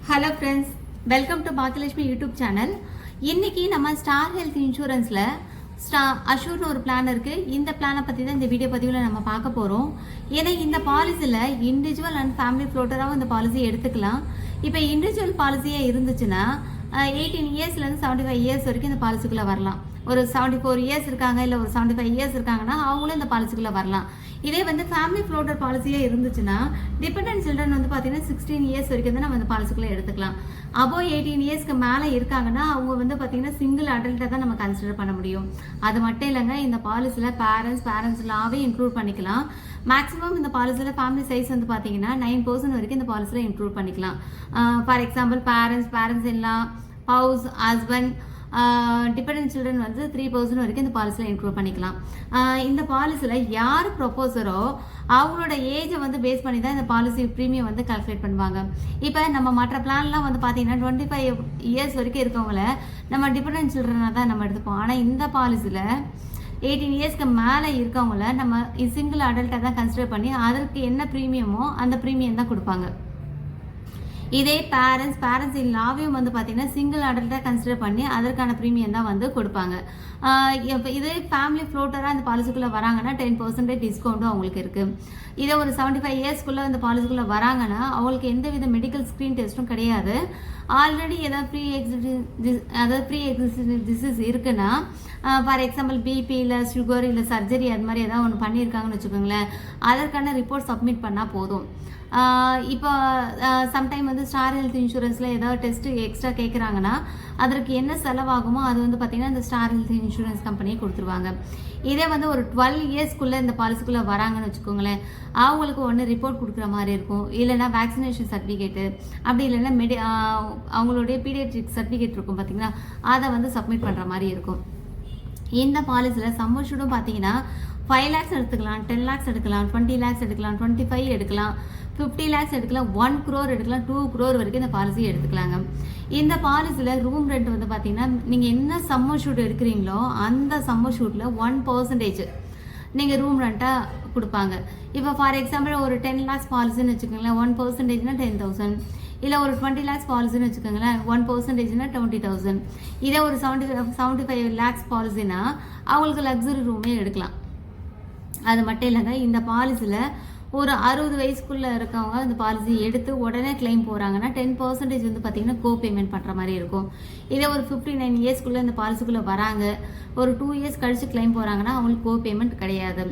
Hello friends, welcome to Bhagyalakshmi YouTube channel. இன்னைக்கு நம்ம star health இன்சூரன்ஸில் அஷூர்னு ஒரு பிளான் இருக்குது. இந்த பிளானை பற்றி தான் இந்த வீடியோ பதிவில் நம்ம பார்க்க போகிறோம். ஏன்னா இந்த பாலிசியில் இண்டிவிஜுவல் அண்ட் ஃபேமிலி ஃப்ளோட்டராகவும் இந்த பாலிசி எடுத்துக்கலாம். இப்போ இண்டிவிஜுவல் பாலிசியாக இருந்துச்சுன்னா 18 இயர்ஸ்லேருந்து 75 இயர்ஸ் வரைக்கும் இந்த பாலிசிக்குள்ளே வரலாம். ஒரு 74 இயர்ஸ் இருக்காங்க, இல்லை ஒரு 75 இயர்ஸ் இருக்காங்கன்னா அவங்களும் இந்த பாலிசிக்குள்ளே வரலாம். இதே வந்து ஃபேமிலி ஃப்ளோட்டர் பாலிசியாக இருந்துச்சுன்னா டிபெண்டன்ட் சில்ட்ரன் வந்து பார்த்தீங்கன்னா 16 இயர்ஸ் வரைக்கும் தான் நம்ம இந்த பாலிசிக்குள்ளே எடுத்துக்கலாம். அபோவ் 18 இயர்ஸ்க்கு மேலே இருக்காங்கன்னா அவங்க வந்து பார்த்தீங்கன்னா சிங்கிள் அடல்ட்டாக தான் நம்ம கன்சிடர் பண்ண முடியும். அது மட்டும் இல்லைங்க, இந்த பாலிசியில் பேரண்ட்ஸ் லாவே இன்க்ளூட் பண்ணிக்கலாம். மேக்ஸிமம் இந்த பாலிசியில் ஃபேமிலி சைஸ் வந்து பார்த்தீங்கன்னா 9% வரைக்கும் இந்த பாலிசியில் இன்க்ளூட் பண்ணிக்கலாம். ஃபார் எக்ஸாம்பிள் பேரண்ட்ஸ் எல்லாம் ஹவுஸ் ஹஸ்பண்ட் டிபெண்டன்ட் சில்ட்ரன் வந்து 3% வரைக்கும் இந்த பாலிசியில் இன்க்ளூட் பண்ணிக்கலாம். இந்த பாலிசியில் யார் ப்ரொபோசரோ அவங்களோட ஏஜை வந்து பேஸ் பண்ணி தான் இந்த பாலிசி ப்ரீமியம் வந்து கால்குலேட் பண்ணுவாங்க. இப்போ நம்ம மற்ற பிளான்லாம் வந்து பார்த்தீங்கன்னா 25 இயர்ஸ் வரைக்கும் இருக்கவங்கள நம்ம டிபெண்டன்ட் சில்ட்ரனாக தான் நம்ம எடுத்துப்போம். ஆனால் இந்த பாலிசியில் 18 இயர்ஸ்க்கு மேலே இருக்கவங்கள நம்ம சிங்கிள் அடல்ட்டாக தான் கன்சிடர் பண்ணி அதற்கு என்ன ப்ரீமியமோ அந்த ப்ரீமியம் தான் கொடுப்பாங்க. இதே பேரண்ட்ஸ் லாவையும் வந்து பார்த்தீங்கன்னா சிங்கிள் அடல்ட்டாக கன்சிடர் பண்ணி அதற்கான ப்ரீமியம் தான் வந்து கொடுப்பாங்க. இதே ஃபேமிலி ஃப்ளோட்டராக இந்த பாலிசிக்குள்ளே வராங்கன்னா 10% டிஸ்கவுண்ட்டும் அவங்களுக்கு இருக்குது. இதே ஒரு 75 இயர்ஸ்க்குள்ளே இந்த பாலிசிக்குள்ளே வராங்கன்னா அவங்களுக்கு எந்த வித மெடிக்கல் ஸ்க்ரீன் டெஸ்ட்டும் கிடையாது. ஆல்ரெடி ஏதாவது ப்ரீ எக்ஸிஸ்டிங் டிசீஸ் இருக்குன்னா, ஃபார் எக்ஸாம்பிள் பிபி இல்லை சுகர் இல்லை சர்ஜரி அது மாதிரி ஏதாவது ஒன்று பண்ணியிருக்காங்கன்னு வச்சுக்கோங்களேன், அதற்கான ரிப்போர்ட் சப்மிட் பண்ணால் போதும். இப்போ சம்டைம் வந்து ஸ்டார் ஹெல்த் இன்சூரன்ஸில் ஏதாவது டெஸ்ட்டு எக்ஸ்ட்ரா கேட்குறாங்கன்னா அதற்கு என்ன செலவாகுமோ அது வந்து பார்த்திங்கன்னா இந்த ஸ்டார் ஹெல்த் இன்சூரன்ஸ் கம்பெனியே கொடுத்துருவாங்க. இதே வந்து ஒரு 12 இயர்ஸ்க்குள்ளே இந்த பாலிசிக்குள்ளே வராங்கன்னு வச்சுக்கோங்களேன், அவங்களுக்கு ஒன்று ரிப்போர்ட் கொடுக்குற மாதிரி இருக்கும், இல்லைனா வேக்சினேஷன் சர்டிஃபிகேட்டு, அப்படி இல்லைன்னா அவங்களுடைய பீடியாட்ரிக் சர்டிஃபிகேட் இருக்கும் பார்த்திங்கன்னா, அதை வந்து சப்மிட் பண்ணுற மாதிரி இருக்கும். இந்த பாலிசியில் சம்மர்ஷூடும் பார்த்தீங்கன்னா 5 lakhs எடுத்துக்கலாம், 10 lakhs எடுக்கலாம், 20 lakhs எடுக்கலாம், 25 எடுக்கலாம், 50 lakhs எடுக்கலாம், 1 crore எடுக்கலாம், 2 crore வரைக்கும் இந்த பாலிசி எடுத்துக்கலாங்க. இந்த பாலிசியில் ரூம் ரெண்ட் வந்து பார்த்தீங்கன்னா நீங்கள் என்ன சம்மர் ஷூட் எடுக்கிறீங்களோ அந்த சம்மர் ஷூட்டில் 1% நீங்கள் ரூம் ரெண்ட்டாக கொடுப்பாங்க. இப்போ ஃபார் எக்ஸாம்பிள் ஒரு 10 lakhs பாலிசின்னு வச்சுக்கோங்களேன், 1%னா 10,000. இல்லை ஒரு 20 lakhs பாலிசின்னு வச்சுக்கோங்களேன், 1%னா 20,000. இதே ஒரு 75 lakhs பாலிசினா அவங்களுக்கு லக்ஸுரி ரூமே எடுக்கலாம். அது மட்டும் இல்லைங்க, இந்த பாலிசியில் ஒரு 60 வயசுக்குள்ளே இருக்கவங்க இந்த பாலிசி எடுத்து உடனே கிளைம் போகிறாங்கன்னா 10% வந்து பார்த்திங்கன்னா கோ பேமெண்ட் பண்ணுற மாதிரி இருக்கும். இதே ஒரு 59 இயர்ஸ்க்குள்ளே இந்த பாலிசிக்குள்ளே வராங்க, ஒரு 2 இயர்ஸ் கழித்து கிளைம் போகிறாங்கன்னா அவங்களுக்கு கோ பேமெண்ட் கிடையாது.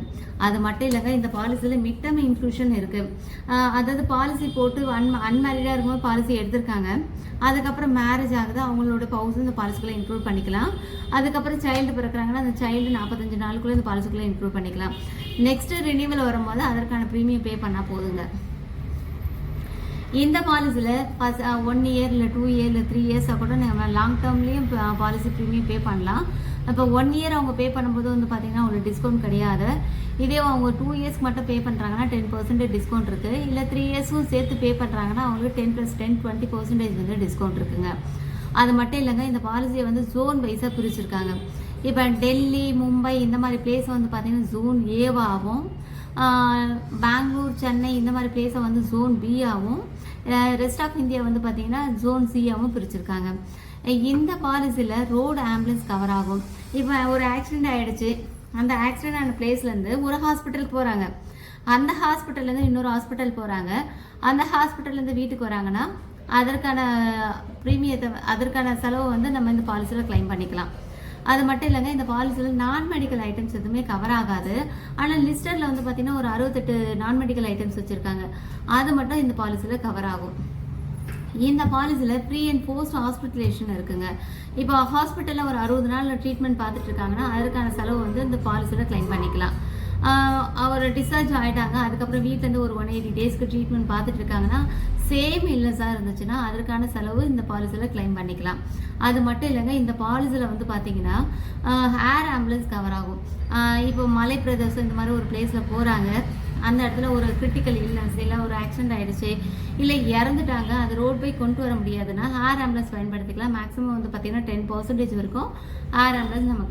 அது மட்டும் இல்லைங்க, இந்த பாலிசியில் மிட் டேர்ம் இன்க்ளூஷன் இருக்குது. அதாவது பாலிசி போட்டு அன்மேரிடாக இருக்கும்போது பாலிசி எடுத்திருக்காங்க, அதுக்கப்புறம் மேரேஜ் ஆகுது, அவங்களோட பவுஸ் இந்த பாலிசிக்குள்ளே இன்க்ளூட் பண்ணிக்கலாம். அதுக்கப்புறம் சைல்டு பிறக்கிறாங்கன்னா அந்த சைல்டு 45 நாளுக்குள்ளே இந்த பாலிசிக்குள்ளே இன்க்ளூட் பண்ணிக்கலாம். நெக்ஸ்ட்டு ரினியூவல் வரும்போது அதற்கான ப்ரீமியம் பே பண்ணால் போதுங்க. இந்த பாலிசியில் 1 year இல்லை 2 year இல்லை 3 years கூட நம்ம லாங் டேர்ம்லேயும் பாலிசி ப்ரீமியம் பே பண்ணலாம். இப்போ 1 year அவங்க பே பண்ணும்போது வந்து பார்த்திங்கன்னா ஒரு டிஸ்கவுண்ட் கிடையாது. இதே அவங்க 2 years மட்டும் பே பண்ணுறாங்கன்னா 10% டிஸ்கவுண்ட் இருக்குது. இல்லை 3 yearsம் சேர்த்து பே பண்ணுறாங்கன்னா அவங்களுக்கு 10+10 20% வந்து டிஸ்கவுண்ட் இருக்குங்க. அது மட்டும் இல்லைங்க, இந்த பாலிசியை வந்து ஜோன் வைஸாக பிரிச்சுருக்காங்க. இப்போ டெல்லி, மும்பை இந்த மாதிரி பிளேஸை வந்து பார்த்திங்கன்னா ஜோன் ஏவாகவும், பெங்களூர், சென்னை இந்த மாதிரி பிளேஸை வந்து ஜோன் பி ஆகவும், ரெஸ்ட் ஆஃப் இந்தியா வந்து பார்த்திங்கன்னா ஜோன் சியாகவும் பிரிச்சுருக்காங்க. இந்த பாலிசியில் ரோடு ஆம்புலன்ஸ் கவர் ஆகும். இப்போ ஒரு ஆக்சிடெண்ட் ஆகிடுச்சு, அந்த ஆக்சிடெண்ட் ஆன பிளேஸ்லேருந்து ஒரு ஹாஸ்பிட்டலுக்கு போகிறாங்க, அந்த ஹாஸ்பிட்டல்லேருந்து இன்னொரு ஹாஸ்பிட்டல் போகிறாங்க, அந்த ஹாஸ்பிட்டல்லேருந்து வீட்டுக்கு வராங்கன்னா அதற்கான ப்ரீமியத்தை அதற்கான செலவு வந்து நம்ம இந்த பாலிசியில் கிளைம் பண்ணிக்கலாம். அது மட்டும் இல்லைங்க, இந்த பாலிசியில் நான் மெடிக்கல் ஐட்டம்ஸ் எதுவுமே கவர் ஆகாது. ஆனால் லிஸ்டரில் வந்து பார்த்திங்கன்னா ஒரு 68 நான் மெடிக்கல் ஐட்டம்ஸ் வச்சுருக்காங்க, அது மட்டும் இந்த பாலிசியில் கவர் ஆகும். இந்த பாலிசியில் ப்ரீ அண்ட் போஸ்ட் ஹாஸ்பிட்டலேஷன் இருக்குங்க. இப்போ ஹாஸ்பிட்டலில் ஒரு 60 நாள் ட்ரீட்மெண்ட் பார்த்துட்டு இருக்காங்கன்னா அதற்கான செலவு வந்து இந்த பாலிசியில் கிளைம் பண்ணிக்கலாம். அவர் டிஸ்சார்ஜ் ஆகிட்டாங்க, அதுக்கப்புறம் வீட்டிலேருந்து ஒரு 180 டேஸ்க்கு ட்ரீட்மெண்ட் பார்த்துட்டு இருக்காங்கன்னா சேம் இல்னஸாக இருந்துச்சுன்னா அதற்கான செலவு இந்த பாலிசியில் கிளைம் பண்ணிக்கலாம். அது மட்டும் இல்லைங்க, இந்த பாலிசியில் வந்து பார்த்தீங்கன்னா ஏர் ஆம்புலன்ஸ் கவர் ஆகும். இப்போ மலை பிரதேசம் இந்த மாதிரி ஒரு பிளேஸில் போகிறாங்க, அந்த இடத்துல ஒரு கிரிட்டிக்கல் இல்னஸ் இல்லை ஒரு ஆக்சிடென்ட் ஆகிடுச்சு இல்லை இறந்துட்டாங்க, அது ரோட் பை கொண்டு வர முடியாதுன்னா ஏர் ஆம்புலன்ஸ் பயன்படுத்திக்கலாம். மேக்ஸிமம் வந்து பார்த்திங்கன்னா 10% வரைக்கும் ஏர் ஆம்புலன்ஸ் நம்ம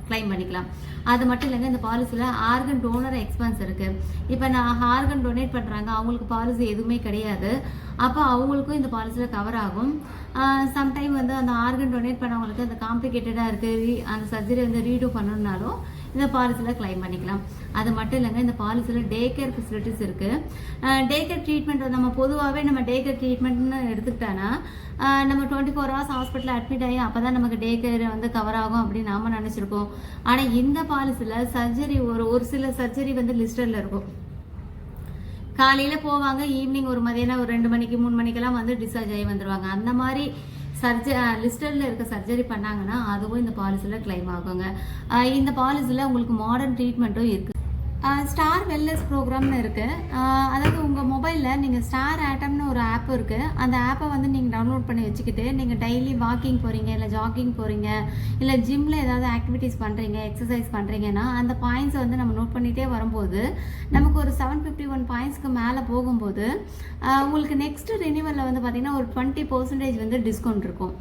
கிளைம் பண்ணிக்கலாம். அது மட்டும் இல்லைங்க, இந்த பாலிசியில் ஆர்கன் டோனர் எக்ஸ்பென்ஸ் இருக்குது. இப்போ நான் ஆர்கன் டொனேட் பண்ணுறாங்க, அவங்களுக்கு பாலிசி எதுவுமே கிடையாது, அப்போ அவங்களுக்கும் இந்த பாலிசியில் கவர் ஆகும். சம்டைம் வந்து அந்த ஆர்கன் டொனேட் பண்ணவங்களுக்கு அந்த காம்ப்ளிகேட்டடாக இருக்குது, அந்த சர்ஜரி வந்து ரீடூ பண்ணணுன்னாலும் இந்த பாலிசியில் கிளைம் பண்ணிக்கலாம். அது மட்டும் இல்லைங்க, இந்த பாலிசியில் டே கேர் ஃபெசிலிட்டிஸ் இருக்குது. டே கேர் ட்ரீட்மெண்ட் நம்ம பொதுவாகவே நம்ம டே கேர் ட்ரீட்மெண்ட்னு எடுத்துக்கிட்டோன்னா நம்ம 24 hours ஹாஸ்பிட்டலில் அட்மிட் ஆகி அப்போ தான் நமக்கு டே கேர் வந்து கவர் ஆகும் அப்படின்னு நாம் நினச்சிருக்கோம். ஆனால் இந்த பாலிசியில் சர்ஜரி ஒரு சில சர்ஜரி வந்து லிஸ்டரில் இருக்கும். காலையில் போவாங்க, ஈவினிங் ஒரு மதியானம் ஒரு 2 மணிக்கு 3 மணிக்கெல்லாம் வந்து டிஸ்சார்ஜ் ஆகி வந்துடுவாங்க. அந்த மாதிரி லிஸ்டரில் இருக்க சர்ஜரி பண்ணாங்கன்னா அதுவும் இந்த பாலிசியில் கிளைம் ஆகுங்க. இந்த பாலிசியில் உங்களுக்கு மாடர்ன் ட்ரீட்மெண்ட்டும் இருக்குது. ஸ்டார் வெல்னஸ் ப்ரோக்ராம்னு இருக்குது. அதாவது உங்கள் மொபைலில் நீங்கள் ஸ்டார் ஆட்டம்னு ஒரு ஆப் இருக்குது. அந்த ஆப்பை வந்து நீங்கள் டவுன்லோட் பண்ணி வச்சுக்கிட்டு நீங்கள் டெய்லி வாக்கிங் போகிறீங்க, இல்லை ஜாக்கிங் போகிறீங்க, இல்லை ஜிம்மில் ஏதாவது ஆக்டிவிட்டீஸ் பண்ணுறீங்க, எக்ஸசைஸ் பண்ணுறீங்கன்னா அந்த பாயிண்ட்ஸை வந்து நம்ம நோட் பண்ணிகிட்டே வரும்போது நமக்கு ஒரு 751 பாயிண்ட்ஸ்க்கு மேலே போகும்போது உங்களுக்கு நெக்ஸ்ட் ரினியூவலில் வந்து பார்த்திங்கன்னா ஒரு 20% வந்து டிஸ்கவுண்ட் இருக்கும்.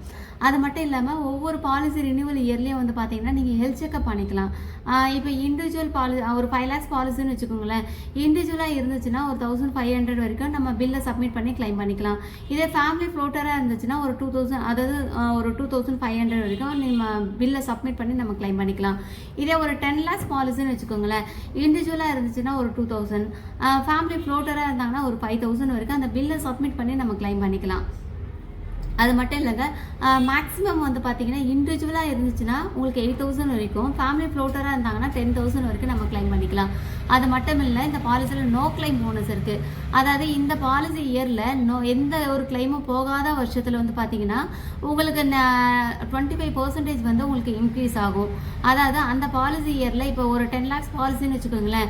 அது மட்டும் இல்லாமல் ஒவ்வொரு பாலிசி ரினியூவல் இயர்லேயும் வந்து பார்த்தீங்கன்னா நீங்கள் ஹெல்த் செக்அப் பண்ணிக்கலாம். இப்போ இண்டிவிஜுவல் ஒரு 5 lakhs பாலிசின்னு வச்சுக்கோங்களேன். இண்டிவிஜுவலாக இருந்துச்சுன்னா ஒரு 1500 வரைக்கும் நம்ம பில்லை சப்மிட் பண்ணி கிளைம் பண்ணிக்கலாம். இதே ஃபேமிலி ஃப்ளோட்டராக இருந்துச்சுன்னா ஒரு 2000, அதாவது ஒரு 2500 வரைக்கும் நம்ம பில்லை சப்மிட் பண்ணி நம்ம கிளைம் பண்ணிக்கலாம். இதே ஒரு 10 lakhs பாலிசின்னு வச்சுக்கோங்களேன். இண்டிவிஜுவலாக இருந்துச்சுன்னா ஒரு 2000, ஃபேமிலி ஃப்ளோட்டராக இருந்தாங்கன்னா ஒரு 5000 வரைக்கும் அந்த பில்லை சப்மிட் பண்ணி நம்ம கிளைம் பண்ணிக்கலாம். அது மட்டும் இல்லைங்க, மேக்ஸிமம் வந்து பார்த்தீங்கன்னா இண்டிவிஜுவலாக இருந்துச்சுன்னா உங்களுக்கு 8000 வரைக்கும், ஃபேமிலி ஃப்ளோட்டராக இருந்தாங்கன்னா 10,000 வரைக்கும் நம்ம கிளைம் பண்ணிக்கலாம். அது மட்டும் இல்லை, இந்த பாலிசியில் நோ கிளைம் போனஸ் இருக்குது. அதாவது இந்த பாலிசி இயரில் எந்த ஒரு கிளைமும் போகாத வருஷத்தில் வந்து பார்த்தீங்கன்னா உங்களுக்கு 25% வந்து உங்களுக்கு இன்க்ரீஸ் ஆகும். அதாவது அந்த பாலிசி இயரில் இப்போ ஒரு 10 lakhs பாலிசின்னு வச்சுக்கோங்களேன்,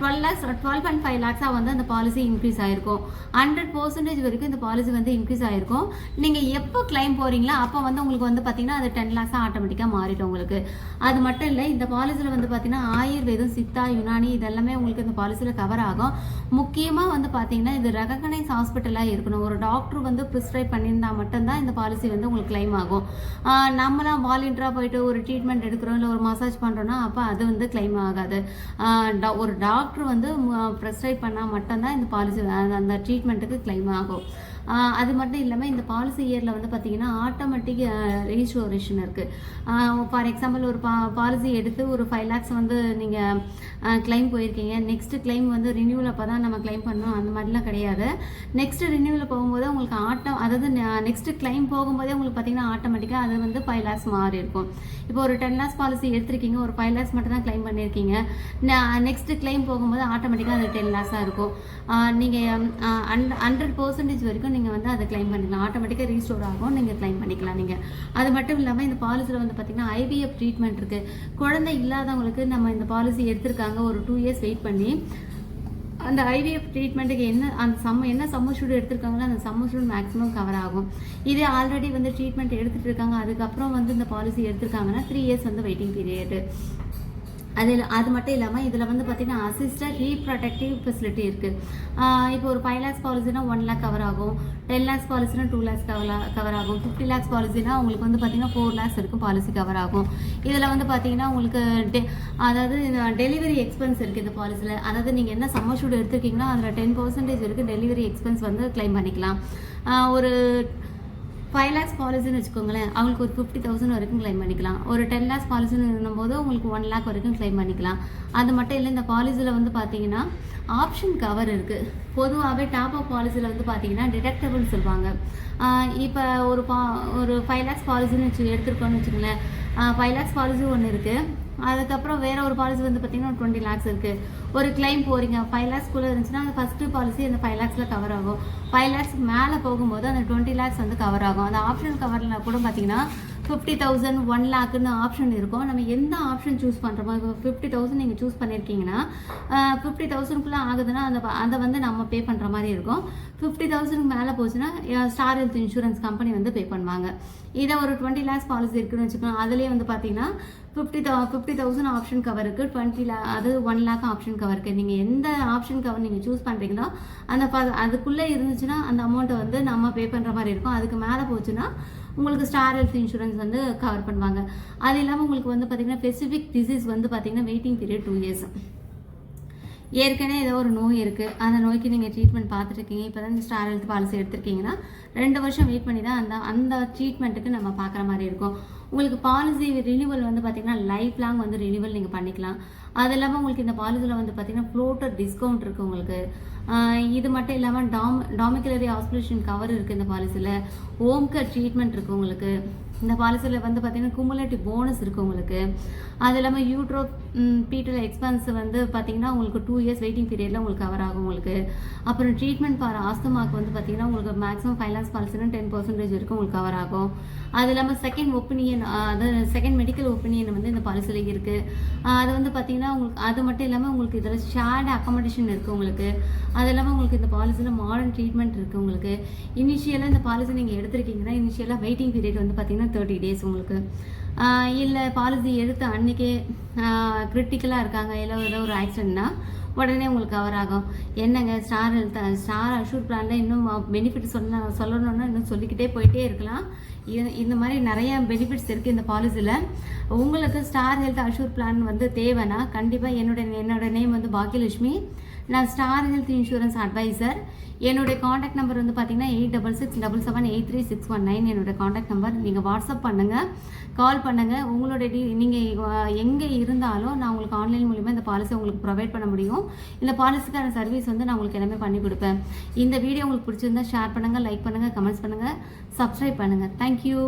12.5 lakhs வந்து அந்த பாலிசி இன்க்ரீஸ் ஆகிருக்கும். 100% வரைக்கும் இந்த பாலிசி வந்து இன்க்ரீஸ் ஆகிருக்கும். நீங்கள் எப்போ கிளைம் போகிறீங்களோ அப்போ வந்து உங்களுக்கு வந்து பார்த்தீங்கன்னா அது 10 lakhs ஆட்டோமேட்டிக்காக மாறிடும் உங்களுக்கு. அது மட்டும் இல்லை, இந்த பாலிசியில் வந்து பார்த்தீங்கன்னா ஆயுர்வேதம், சித்தா, யுனானி இதெல்லாமே உங்களுக்கு இந்த பாலிசியில் கவர் ஆகும். முக்கியமாக வந்து பார்த்தீங்கன்னா இது ரெகக்னைஸ் ஹாஸ்பிட்டலாக இருக்கணும். ஒரு டாக்டர் வந்து ப்ரிஸ்கிரைப் பண்ணியிருந்தால் மட்டும்தான் இந்த பாலிசி வந்து உங்களுக்கு கிளைம் ஆகும். நம்மளாம் வாலண்டியராக போயிட்டு ஒரு ட்ரீட்மெண்ட் எடுக்கிறோம், இல்லை ஒரு மசாஜ் பண்ணுறோன்னா அப்போ அது வந்து கிளைம் ஆகாது. ஒரு டாக்டர் வந்து ப்ரிஸ்கிரைப் பண்ணால் மட்டும்தான் இந்த பாலிசி அந்த ட்ரீட்மெண்ட்டுக்கு கிளைம் ஆகும். அது மட்டும் இல்லாமல் இந்த பாலிசி இயரில் வந்து பார்த்தீங்கன்னா ஆட்டோமேட்டிக் ரீஸ்டோரேஷன் இருக்குது. ஃபார் எக்ஸாம்பிள் ஒரு பாலிசி எடுத்து ஒரு 5 lakhs வந்து நீங்கள் கிளைம் போயிருக்கீங்க, நெக்ஸ்ட் கிளைம் வந்து ரினியூவல் அப்போ தான் நம்ம கிளைம் பண்ணோம், அந்த மாதிரிலாம் கிடையாது. நெக்ஸ்ட் ரினியூவல் போகும்போது உங்களுக்கு அதாவது நெக்ஸ்ட் கிளைம் போகும்போதே உங்களுக்கு பார்த்தீங்கன்னா ஆட்டோமேட்டிக்காக அது வந்து 5 lakhs மாறி இருக்கும். இப்போ ஒரு 10 lakhs பாலிசி எடுத்திருக்கீங்க, ஒரு 5 lakhs மட்டும் தான் கிளைம் பண்ணியிருக்கீங்க, நெக்ஸ்ட் கிளைம் போகும்போது ஆட்டோமேட்டிக்காக அது 10 lakhs இருக்கும். நீங்கள் 100% வரைக்கும் நீங்கள் வந்து அதை கிளைம் பண்ணிக்கலாம். ஆட்டோமேட்டிக்காக ரீஸ்டோர் ஆகும், நீங்கள் கிளைம் பண்ணிக்கலாம். நீங்கள் அது மட்டும் இல்லாமல் இந்த பாலிசியில் வந்து பார்த்தீங்கன்னா ஐவிஎஃப் ட்ரீட்மெண்ட் இருக்குது. குழந்தை இல்லாதவங்களுக்கு நம்ம இந்த பாலிசி எடுத்திருக்காங்க, ஒரு 2 years வெயிட் பண்ணி அந்த ஐவிஎஃப் ட்ரீட்மெண்ட்டுக்கு என்ன சம்மர்ஷூட் எடுத்திருக்காங்களோ அந்த சம்மர்ஷூட் மேக்ஸிமம் கவர் ஆகும். இதே ஆல்ரெடி வந்து ட்ரீட்மெண்ட் எடுத்துகிட்டு இருக்காங்க, அதுக்கப்புறம் வந்து இந்த பாலிசி எடுத்திருக்காங்கன்னா 3 years வந்து வெயிட்டிங் பீரியடு. அது மட்டும் இல்லாமல் இதில் வந்து பார்த்திங்கன்னா அசிஸ்டட் ரீப்ரொடக்டிவ் ஃபெசிலிட்டி இருக்குது. இப்போ ஒரு 5 lakhs பாலிசினா 1 lakh கவர் ஆகும், 10 lakhs பாலிசினா 2 lakhs கவர் ஆகும், 50 lakhs பாலிசினா உங்களுக்கு வந்து பார்த்திங்கன்னா 4 lakhs இருக்கும் பாலிசி கவர் ஆகும். இதில் வந்து பார்த்திங்கன்னா உங்களுக்கு அதாவது டெலிவரி எக்ஸ்பென்ஸ் இருக்குது இந்த பாலிசியில். அதாவது நீங்கள் என்ன சம்மர்ஷூட் எடுத்துருக்கீங்கன்னா அதில் 10% வரைக்கும் டெலிவரி எக்ஸ்பென்ஸ் வந்து கிளைம் பண்ணிக்கலாம். ஒரு 5 lakhs பாலிசின்னு வச்சுக்கோங்களேன், அவங்களுக்கு ஒரு 50,000 வரைக்கும் கிளைம் பண்ணிக்கலாம். ஒரு 10 lakhs பாலிசின்னு இருந்தபோது உங்களுக்கு 1 lakh வரைக்கும் கிளைம் பண்ணிக்கலாம். அது மட்டும் இல்லை, இந்த பாலிசியில் வந்து பார்த்தீங்கன்னா ஆப்ஷன் கவர் இருக்குது. பொதுவாகவே டாப் அப் பாலிசியில் வந்து பார்த்தீங்கன்னா டிடக்டபிள் சொல்லுவாங்க. இப்போ ஒரு 5 lakhs பாலிசின்னு எடுத்துருக்கோன்னு வச்சுக்கோங்களேன், 5 lakhs பாலிசி ஒன்று இருக்குது. அதுக்கப்புறம் வேறு ஒரு பாலிசி வந்து பார்த்திங்கன்னா 20 lakhs இருக்குது. ஒரு கிளைம் போகிறீங்க 5 lakhsக்குள்ளே இருந்துச்சுன்னா அந்த ஃபஸ்ட்டு பாலிசி அந்த 5 lakhsல கவர் ஆகும். 5 lakhs மேலே போகும்போது அந்த 20 lakhs வந்து கவர் ஆகும். அந்த ஆப்ஷன் கவரில் கூட பார்த்திங்கன்னா 50,000, 1 lakhன்னு ஆப்ஷன் இருக்கும். நம்ம எந்த ஆப்ஷன் சூஸ் பண்ணுறோமோ, இப்போ 50,000 நீங்கள் சூஸ் பண்ணியிருக்கீங்கன்னா 50,000க்குள்ளே ஆகுதுன்னா அதை வந்து நம்ம பே பண்ணுற மாதிரி இருக்கும். 50,000 மேலே போச்சுன்னா ஸ்டார் ஹெல்த் இன்சூரன்ஸ் கம்பெனி வந்து பே பண்ணுவாங்க. இதை ஒரு 20 lakhs பாலிசி இருக்குன்னு வச்சுக்கோங்க. அதுலேயே வந்து பார்த்தீங்கன்னா 50,000 ஆப்ஷன் கவருக்கு, 20 lakh அது 1 lakh ஆப்ஷன் கவருக்கு. நீங்கள் எந்த ஆப்ஷன் கவர் நீங்கள் சூஸ் பண்ணுறீங்களோ அதுக்குள்ளே இருந்துச்சுன்னா அந்த அமௌண்ட்டை வந்து நம்ம பே பண்ணுற மாதிரி இருக்கும். அதுக்கு மேலே போச்சுன்னா உங்களுக்கு ஸ்டார் ஹெல்த் இன்சூரன்ஸ் வந்து கவர் பண்ணுவாங்க. அது இல்லாமல் உங்களுக்கு வந்து பார்த்தீங்கன்னா ஸ்பெசிஃபிக் டிசீஸ் வந்து பார்த்தீங்கன்னா வெயிட்டிங் பீரியட் 2 years. ஏற்கனவே ஏதோ ஒரு நோய் இருக்குது, அந்த நோய்க்கு நீங்கள் ட்ரீட்மெண்ட் பார்த்துருக்கீங்க, இப்போ தான் இந்த ஸ்டார் ஹெல்த் பாலிசி எடுத்திருக்கீங்கன்னா 2 வருஷம் வெயிட் பண்ணி தான் அந்த ட்ரீட்மெண்ட்டுக்கு நம்ம பார்க்குற மாதிரி இருக்கும். உங்களுக்கு பாலிசி ரினியூவல் வந்து பார்த்தீங்கன்னா லைஃப் லாங் வந்து ரினியூவல் நீங்கள் பண்ணிக்கலாம். அது இல்லாமல் உங்களுக்கு இந்த பாலிசியில் வந்து பார்த்தீங்கன்னா ஃப்ளோட்டர் டிஸ்கவுண்ட் இருக்குது உங்களுக்கு. இது மட்டும் இல்லாமல் டாமிகுலரி ஹாஸ்பிட்டலேஷன் கவர் இருக்குது இந்த பாலிசியில். ஹோம் கேர் ட்ரீட்மெண்ட் இருக்குது உங்களுக்கு. இந்த பாலிசியில் வந்து பார்த்தீங்கன்னா குமுலேட்டிவ் போனஸ் இருக்குது உங்களுக்கு. அது இல்லாமல் யூட்ரோ பீட்டல் எக்ஸ்பென்ஸ் வந்து பார்த்தீங்கன்னா உங்களுக்கு 2 years வெயிட்டிங் பீரியடில் உங்களுக்கு கவர் ஆகும் உங்களுக்கு. அப்புறம் ட்ரீட்மெண்ட் ஃபார் ஆஸ்துமாக்கு வந்து பார்த்தீங்கன்னா உங்களுக்கு மேக்ஸிமம் 5 lakhs பாலிசினா 10% வரைக்கும் உங்களுக்கு கவர் ஆகும். அது இல்லாமல் செகண்ட் ஒப்பீனியன், அதாவது செகண்ட் மெடிக்கல் ஒப்பீனியன் வந்து இந்த பாலிசியில் இருக்குது. அது வந்து பார்த்தீங்கன்னா உங்களுக்கு அது மட்டும் இல்லாமல் உங்களுக்கு இதில் ஷேர்டு அக்காமடேஷன் இருக்குது உங்களுக்கு. அது இல்லாமல் உங்களுக்கு இந்த பாலிசியில் மாடர்ன் ட்ரீட்மெண்ட் இருக்குது உங்களுக்கு. இனிஷியலாக இந்த பாலிசி நீங்கள் எடுத்திருக்கீங்கன்னா இனிஷியலாக வெயிட்டிங் பீரியட் வந்து பார்த்தீங்கன்னா 30 days உங்களுக்கு. இல்லை பாலிசி எடுத்த அன்றைக்கே கிரிட்டிக்கலாக இருக்காங்க, இல்லை ஏதோ ஒரு ஆக்சிடென்ட்னா உடனே உங்களுக்கு கவர் ஆகும். என்னங்க ஸ்டார் அஷூர் பிளானில் இன்னும் பெனிஃபிட் சொல்லணுன்னா இன்னும் சொல்லிக்கிட்டே போயிட்டே இருக்கலாம். இந்த மாதிரி நிறைய பெனிஃபிட்ஸ் இருக்குது இந்த பாலிசியில். உங்களுக்கு ஸ்டார் ஹெல்த் அஷூர் பிளான் வந்து தேவைன்னா கண்டிப்பாக என்னோட நேம் வந்து பாக்கியலட்சுமி. நான் ஸ்டார் ஹெல்த் இன்சூரன்ஸ் அட்வைசர். என்னுடைய காண்டாக்ட் நம்பர் வந்து பார்த்தீங்கன்னா 8667783619 என்னோடய காண்டாக்ட் நம்பர். நீங்கள் வாட்ஸ்அப் பண்ணுங்கள், கால் பண்ணுங்கள். உங்களுடைய நீங்கள் எங்கே இருந்தாலும் நான் உங்களுக்கு ஆன்லைன் மூலிமா இந்த பாலிசி உங்களுக்கு ப்ரொவைட் பண்ண முடியும். இந்த பாலிசிக்கான சர்வீஸ் வந்து நான் உங்களுக்கு எல்லாமே பண்ணி கொடுப்பேன். இந்த வீடியோ உங்களுக்கு பிடிச்சிருந்தா ஷேர் பண்ணுங்கள், லைக் பண்ணுங்கள், கமெண்ட்ஸ் பண்ணுங்கள், சப்ஸ்கிரைப் பண்ணுங்கள். தேங்க்யூ.